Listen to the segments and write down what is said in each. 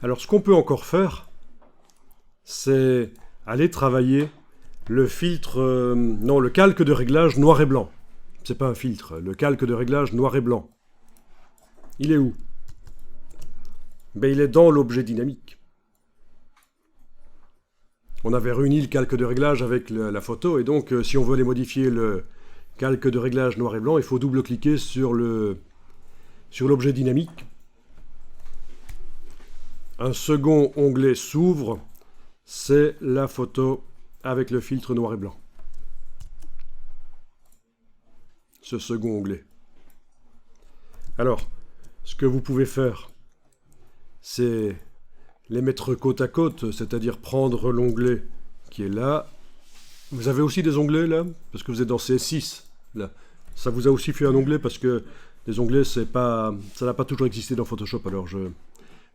Alors ce qu'on peut encore faire, c'est aller travailler le filtre, non, le calque de réglage noir et blanc. C'est pas un filtre, le calque de réglage noir et blanc. Il est où? Ben, il est dans l'objet dynamique. On avait réuni le calque de réglage avec la photo, et donc si on veut aller modifier le calque de réglage noir et blanc, il faut double-cliquer sur l'objet dynamique. Un second onglet s'ouvre, c'est la photo avec le filtre noir et blanc. Ce second onglet. Alors, ce que vous pouvez faire, c'est les mettre côte à côte, c'est-à-dire prendre l'onglet qui est là. Vous avez aussi des onglets là, parce que vous êtes dans CS6. Là. Ça vous a aussi fait un onglet parce que les onglets, ça n'a pas toujours existé dans Photoshop. Alors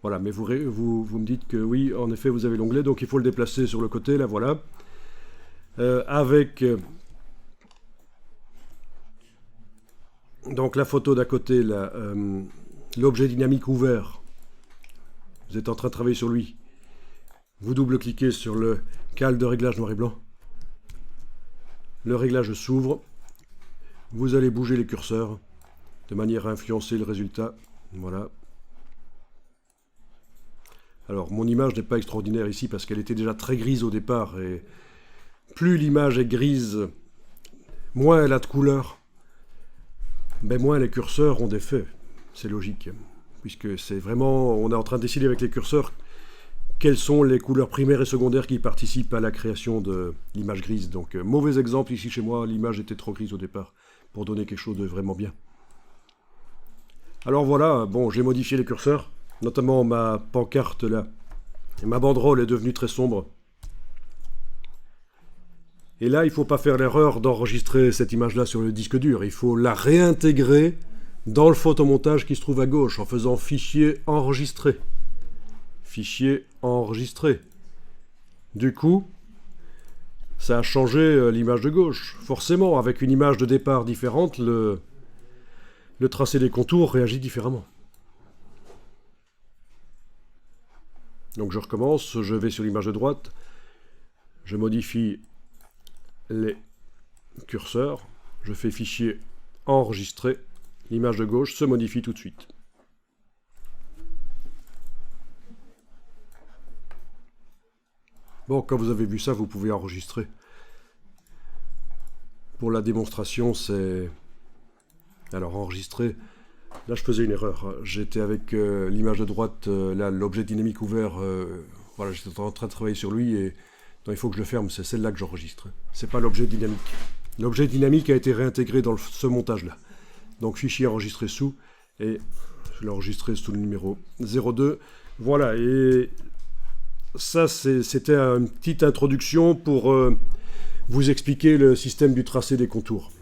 voilà, mais vous me dites que oui, en effet, vous avez l'onglet, donc il faut le déplacer sur le côté, là, voilà. Avec donc la photo d'à côté, l'objet dynamique ouvert. Vous êtes en train de travailler sur lui. Vous double-cliquez sur le calque de réglage noir et blanc. Le réglage s'ouvre. Vous allez bouger les curseurs de manière à influencer le résultat. Voilà. Alors, mon image n'est pas extraordinaire ici parce qu'elle était déjà très grise au départ. Et plus l'image est grise, moins elle a de couleur, mais moins les curseurs ont d'effet. C'est logique. Puisque c'est vraiment, on est en train de décider avec les curseurs quelles sont les couleurs primaires et secondaires qui participent à la création de l'image grise. Donc, mauvais exemple ici chez moi, l'image était trop grise au départ pour donner quelque chose de vraiment bien. Alors voilà, bon, j'ai modifié les curseurs, notamment ma pancarte là. Et ma banderole est devenue très sombre. Et là, il ne faut pas faire l'erreur d'enregistrer cette image-là sur le disque dur. Il faut la réintégrer dans le photomontage qui se trouve à gauche en faisant fichier enregistré. Fichier enregistré. Du coup, ça a changé l'image de gauche. Forcément, avec une image de départ différente, le tracé des contours réagit différemment. Donc je recommence, je vais sur l'image de droite, je modifie les curseurs, je fais fichier enregistré, l'image de gauche se modifie tout de suite. Bon, quand vous avez vu ça, vous pouvez enregistrer. Pour la démonstration, c'est... Alors enregistrer, là je faisais une erreur. J'étais avec l'image de droite, là l'objet dynamique ouvert, voilà, j'étais en train de travailler sur lui et non, il faut que je le ferme, c'est celle-là que j'enregistre. C'est pas l'objet dynamique. L'objet dynamique a été réintégré dans ce montage-là. Donc fichier enregistré sous, et je l'ai enregistré sous le numéro 02. Voilà, et ça c'était une petite introduction pour vous expliquer le système du tracé des contours.